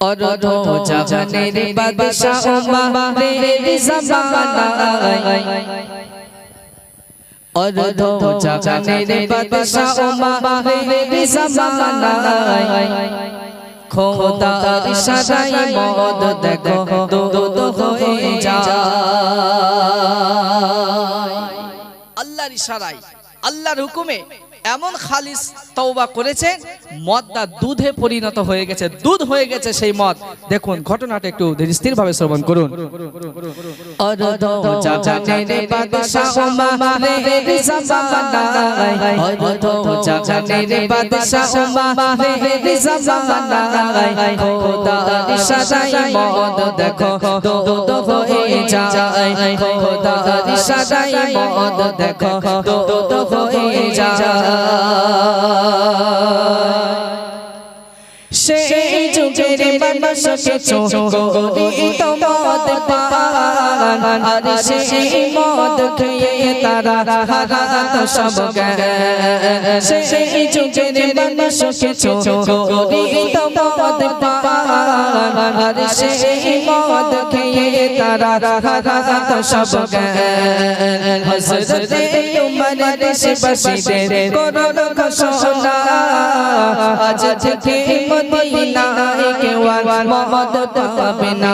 और दो जहानेर बादशाह मेरे ज़मानाए और दो जहानेर बादशाह मेरे ज़मानाए खुदार इशाराए मौत देखो दो दो होए जाए আল্লাহর ইশারায় আল্লাহর হুকুমে এমন খালিস তওবা করেছেন মদটা দুধে পরিণত হয়ে গেছে দুধ হয়ে গেছে সেই মদ দেখুন ঘটনাটা একটু ধীরস্থিরভাবে শ্রবণ করুন और दो जहानेर बादशाह मेरे ज़मानाए और दो जहानेर बादशाह मेरे ज़मानाए खुदार इशाराए मौत देखो दो दो होए जाए खुदार इशाराए मौत देखो दो दो होए जाए সেই যুগের মানুষকে চোখে মদ পান আর সেই মদ খেয়ে তারা হারাত সব জ্ঞান সেই যুগের মানুষকে চোখে মদ পান আর সেই মদ খেয়ে তারা হারাত সব জ্ঞান হযরত উমর দেশে বসিদের করল ঘোষণা আজ থেকে মদিনায় কেউ আর মদ পাবে না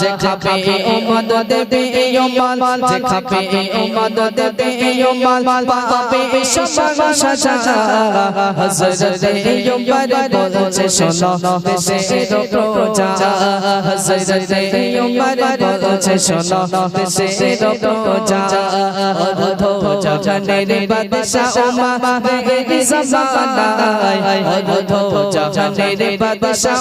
যে খাবে ও মদ দেবে ও মাল যে খাবে ও মদ দেবে ও মাল পাবে সব সাজা হযরত উমর বলছে শোনো দেশের প্রজা হযরত উমর বলছে শোনো দেশের প্রজা অধো জাহানের বাদশা মেরে ज़मानाए অধো জাহানের বাদশা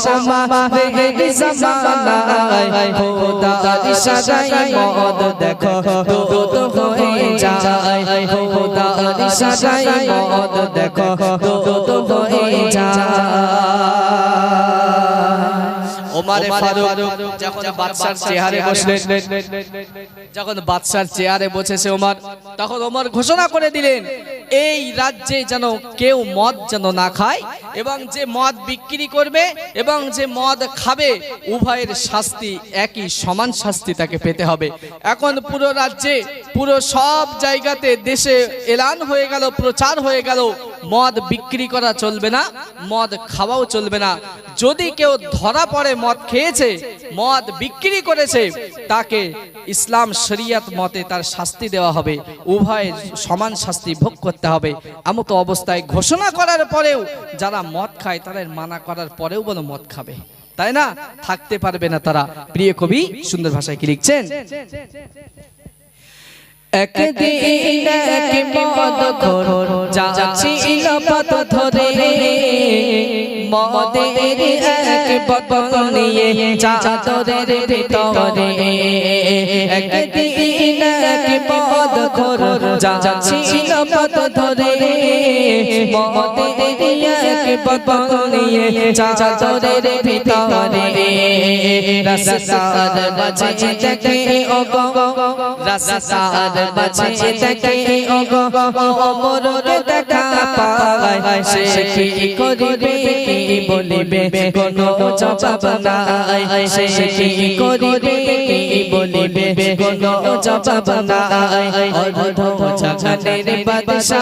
মেরে ज़मानाए খুদার ইশারায় মদ দেখো দো দো হয়ে যায় খুদার ইশারায় মদ দেখো দো দো হয়ে যায় ওমর ফারুক যখন বাদশার চেয়ারে বসলেন যখন বাদশার চেয়ারে বসেছে ওমর তখন ওমর ঘোষণা করে দিলেন এই রাজ্যে যেন কেউ মদ যেন না খায় এবং যে মদ বিক্রি করবে এবং যে মদ খাবে উভয়ের শাস্তি একই সমান শাস্তি তাকে পেতে হবে এখন পুরো রাজ্যে পুরো সব জায়গাতে দেশে এলান হয়ে গেল প্রচার হয়ে গেল মদ বিক্রি করা চলবে না মদ খাওয়াও চলবে না যদি কেউ ধরা পড়ে মদ খেয়েছে মদ বিক্রি করেছে তাকে ইসলাম শরীয়ত মতে তার শাস্তি দেওয়া হবে উভয়ের সমান শাস্তি ভোগ করতে হবে এমত অবস্থায় ঘোষণা করার পরেও যারা মদ খায় তাদের মানা করার পরেও বলো মদ খাবে তাই না থাকতে পারবে না তারা প্রিয় কবি সুন্দর ভাষায় কি লিখছেন একদিন এক মদখোর যাচ্ছিল পথ ধরে মদের এক বোতল নিয়ে চাদরের ভিতরে একদিন এক মদখোর যাচ্ছিল পথ ধরে মদের এক বোতল নিয়ে চাদরের ভিতরে রাস্তার মাঝে দেখে ও গো রাস্তার মাঝে দেখে ও গো ওমরকে দেখা পায় সে কি করিবে কি বলিবে কোনো জবাব নাই সে কি করিবে কি বলিবে কোনো জবাব নাই অধো জাহানের বাদশা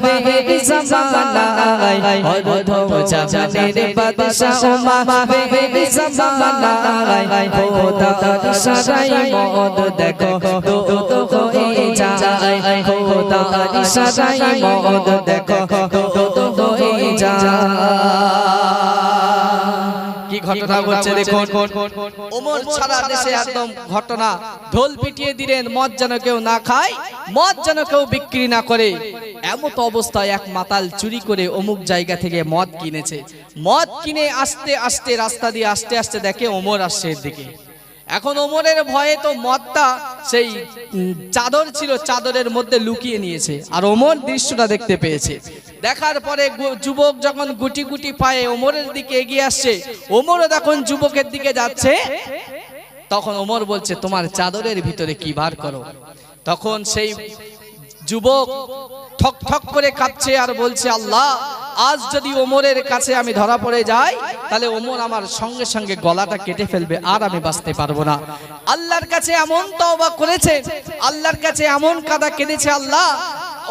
মেরে ज़मानाए অধো জাহানের বাদশা মেরে ज़मानाए খুদার ইশারায় মদ দেখো দো দো হয়ে যায় খুদার ইশারায় মদ দেখো দো দো হয়ে যায় কি ঘটনা ঘটছে দেখুন ওমর সারা দেশে একদম ঘটনা ঢোল পিটিয়ে দিলেন মদ যেন কেউ না খায় মদ যেন কেউ বিক্রি না করে এমত অবস্থায় এক মাতাল চুরি করে অমুক জায়গা থেকে মদ কিনেছে মদ কিনে আস্তে আস্তে রাস্তা দিয়ে আস্তে আস্তে দেখে ওমর আসছে এর দিকে এখন ওমরের ভয়ে তো মদটা সেই চাদর ছিল চাদরের মধ্যে লুকিয়ে নিয়েছে আর ওমর দৃশ্যটা দেখতে পেয়েছে দেখার পরে যুবক যখন গুটি গুটি পায়ে ওমরের দিকে এগিয়ে আসছে ওমরও তখন যুবকের দিকে যাচ্ছে তখন ওমর বলছে তোমার চাদরের ভিতরে কি বার করো তখন সেই যুবক ঠক ঠক করে কাঁপছে আর বলছে আল্লাহ আজ যদি ওমরের কাছে আমি ধরা পড়ে যাই তাহলে ওমর আমার সঙ্গে সঙ্গে গলাটা কেটে ফেলবে, আর আমি বাঁচতে পারবো না। আল্লাহর কাছে এমন তওবা করেছে, আল্লাহর কাছে এমন কাঁদা কেঁদেছে, আল্লাহ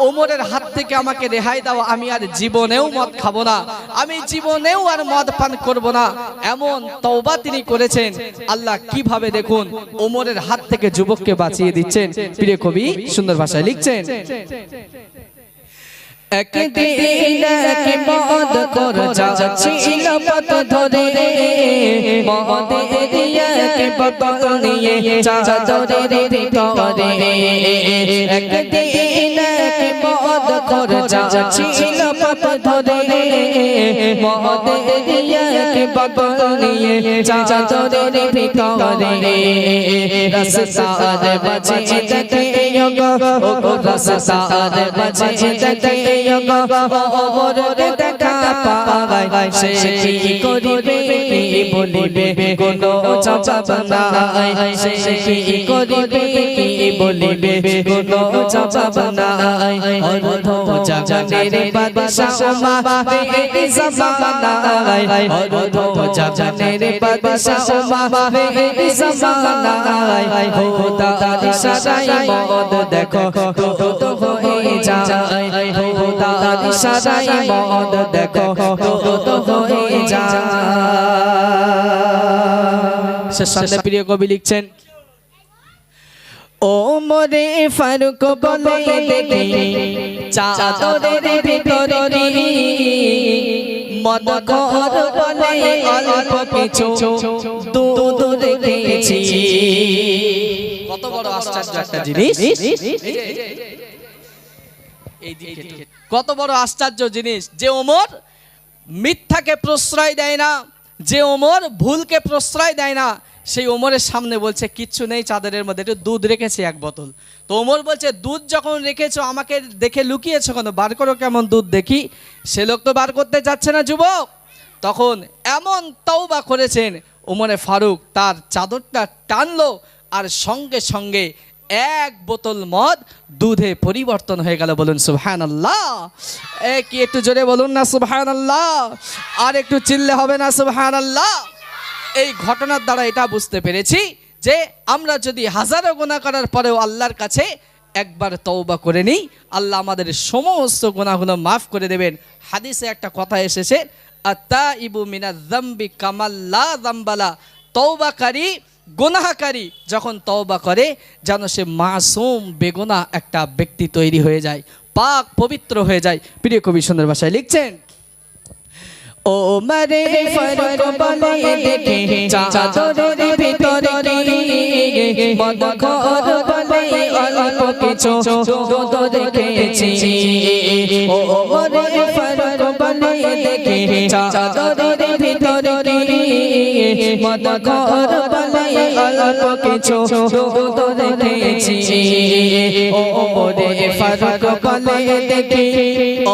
ওমরের হাত থেকে আমাকে রেহাই দাও, আমি আর জীবনেও মদ খাবো না, আমি জীবনেও আর মদ পান করব না, এমন তওবা তিনি করেছেন। আল্লাহ কিভাবে দেখুন ওমরের হাত থেকে যুবককে বাঁচিয়ে দিচ্ছেন। প্রিয় কবি সুন্দর ভাষায় লিখছেন, একদিন এক মদ কর যাচ্ছিল পথ ধরে, মদের এক বোতল নিয়ে চাদরের ভিতরে, একদিন এক মদ কর যাচ্ছিল পথ ধরে, মদের এক বোতল নিয়ে চাদরের ভিতরে, রাস্তার মাঝে দেখে ও রাস্তার মাঝে দেখে দেখা পাওয়ায় সে কি করিবে কি বলিবে কোনো জবাব নাই, সে কি করিবে কি বলিবে কোনো জবাব নাই। অর্ধ জাগানের বাদশা ওমর এই জামানায়, অর্ধ জাগানের বাদশা ওমর এই জামানায়, খোদার ইশারায় মদ দেখো তো হয়ে যায়, খোদার ইশারায় মদ দেখো তো হয়ে যায়। শেষ সামনে প্রিয় কবি লিখছেন, ওমরে ফারুক বলে দেখি চাদরের ভিতরে মদ কর বলে অল্প কিছু দুধ রেখেছি। কত বড় আশ্চর্য একটা জিনিস, কত বড় আশ্চর্য জিনিস যে ওমর মিথ্যাকে প্রশ্রয় দেয় না, যে ওমর ভুলকে প্রশ্রয় দেয় না, সেই ওমরের সামনে বলছে কিচ্ছু নেই চাদরের মধ্যে, একটু দুধ রেখেছি এক বোতল। তো ওমর বলছে দুধ যখন রেখেছো আমাকে দেখে লুকিয়েছো কেন, বার করো কেমন দুধ দেখি। সে লোক তো বার করতে যাচ্ছে না যুবক, তখন এমন তওবা করেছেন ওমরে ফারুক, তার চাদরটা টানলো আর সঙ্গে সঙ্গে এক বোতল মদ দুধে পরিবর্তন হয়ে গেল। বলুন সুবহানাল্লাহ, কি একটু জোরে বলুন না সুবহানাল্লাহ, আর একটু চিল্লে হবে না সুবহানাল্লাহ। এই ঘটনার দ্বারা এটা বুঝতে পেরেছি যে আমরা যদি হাজারো গুনাহ করার পরেও আল্লাহর কাছে একবার তওবা করে নিই, আল্লাহ আমাদের সমস্ত গুনাহগুলো মাফ করে দেবেন। হাদিসে একটা কথা এসেছে, আত-তাইবু মিনাজ যামবি কামাল লা যামবালা, তওবাকারী গুনাহকারী যখন তওবা করে যেন সে মাসুম বেগুনাহ একটা ব্যক্তি তৈরি হয়ে যায়, পাক পবিত্র হয়ে যায়। প্রিয় কবি সুন্দর ভাষায় লিখছেন, ওমরে ফারুক বলে দেখি চাদরের ভিতরে মদ খোর বলে অল্প কিছু দুধ রেখেছি। ওমরে ফারুক বলে দেখি চাদরের ভিতরে মদ খোর বলে অল্প কিছু দুধ রেখেছি। ওমরে ফারুক বলে দেখি,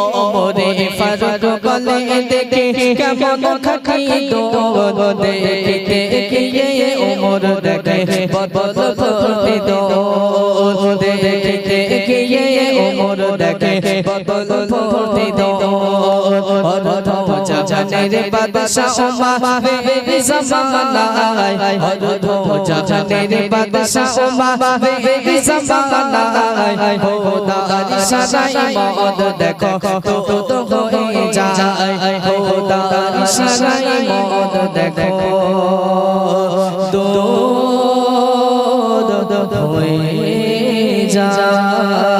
ওমরে ফারুক বলে দেখি কেমন খাকি দুধ দেখতে গিয়ে ওমর দেখে বোতল ভর্তি দুধ দেখতে গিয়ে ওমর দেখে বোতল ভর্তি দুধ। অর্ধ জাগানের বাদশা ওমর এই জামানায়, অর্ধ জাগানের বাদশা ওমর এই জামানায়, খোদার ইশারায় মদ দেখো তো হয়ে যায়, খোদার ইশারায় মদ দেখো দুধ হয়ে যায়।